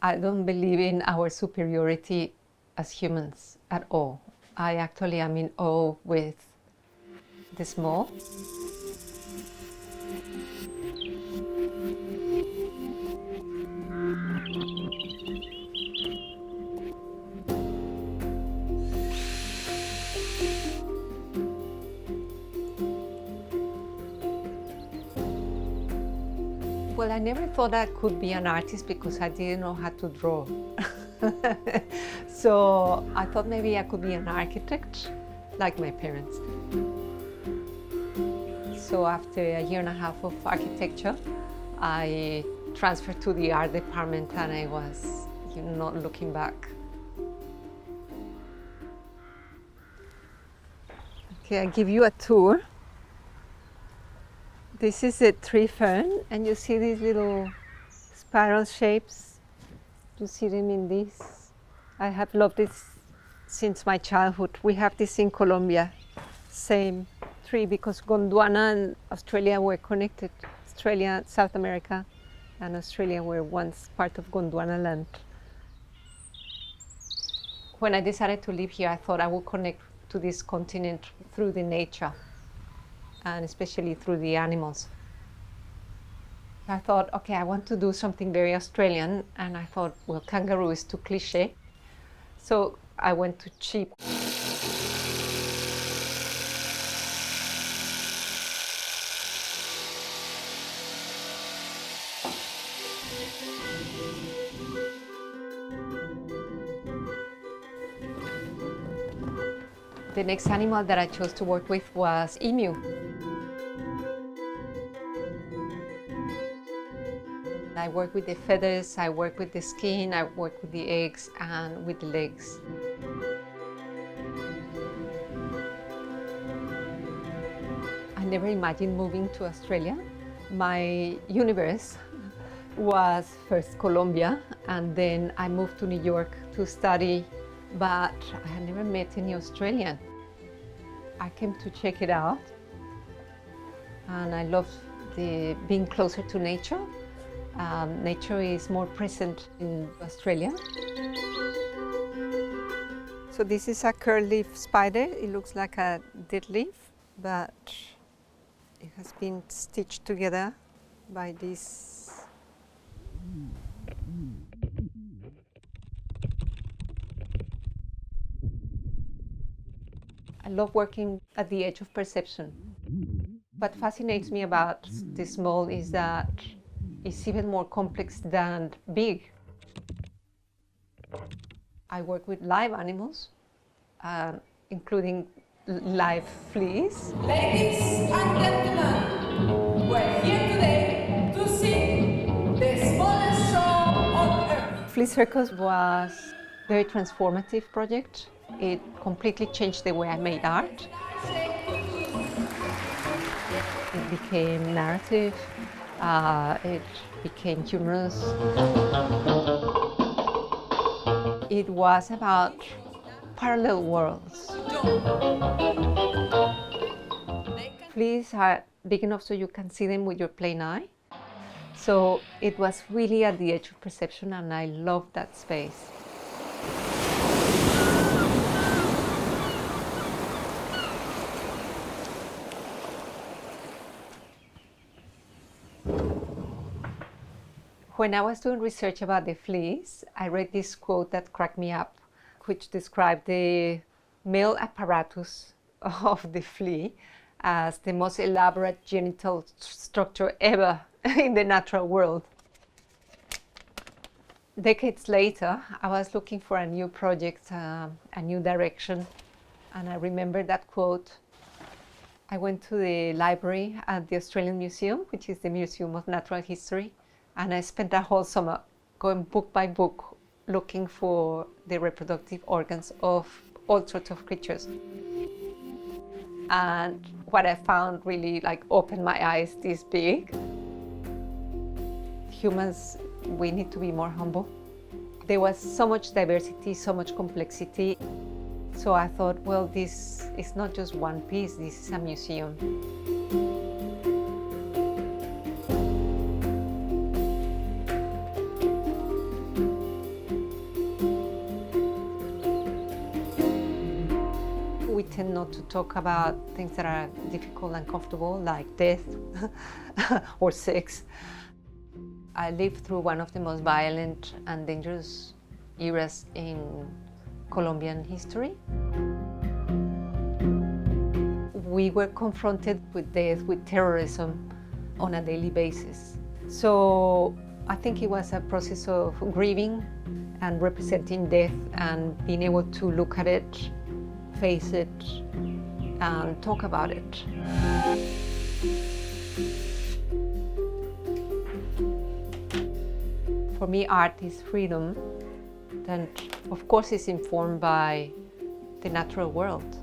I don't believe in our superiority as humans at all. I actually am in awe with the small. Well, I never thought I could be an artist because I didn't know how to draw. So I thought maybe I could be an architect, like my parents. So after a year and a half of architecture, I transferred to the art department and I was not looking back. Okay, I give you a tour. This is a tree fern, and you see these little spiral shapes. You see them in this. I have loved this since my childhood. We have this in Colombia, same tree, because Gondwana and Australia were connected. Australia, South America, and Australia were once part of Gondwana land. When I decided to live here, I thought I would connect to this continent through the nature, and especially through the animals. I thought, okay, I want to do something very Australian, and I thought, well, kangaroo is too cliche. So I went to sheep. The next animal that I chose to work with was emu. I work with the feathers, I work with the skin, I work with the eggs and with the legs. I never imagined moving to Australia. My universe was first Colombia, and then I moved to New York to study, but I had never met any Australian. I came to check it out, and I love being closer to nature. Nature is more present in Australia. So this is a curl-leaf spider. It looks like a dead leaf, but it has been stitched together by this. I love working at the edge of perception. What fascinates me about the small is that it's even more complex than big. I work with live animals, including live fleas. Ladies and gentlemen, we're here today to see the smallest show on earth. Flea Circus was a very transformative project. It completely changed the way I made art. It became narrative, it became humorous. It was about parallel worlds. Fleas are big enough so you can see them with your plain eye. So it was really at the edge of perception, and I loved that space. When I was doing research about the fleas, I read this quote that cracked me up, which described the male apparatus of the flea as the most elaborate genital structure ever in the natural world. Decades later, I was looking for a new project, a new direction, and I remembered that quote. I went to the library at the Australian Museum, which is the Museum of Natural History, and I spent a whole summer going book by book looking for the reproductive organs of all sorts of creatures. And what I found really opened my eyes this big. Humans, we need to be more humble. There was so much diversity, so much complexity. So I thought, well, this is not just one piece, this is a museum. to talk about things that are difficult and uncomfortable, like death or sex. I lived through one of the most violent and dangerous eras in Colombian history. We were confronted with death, with terrorism on a daily basis. So I think it was a process of grieving and representing death and being able to look at it, face it, and talk about it. For me, art is freedom, and of course it's informed by the natural world.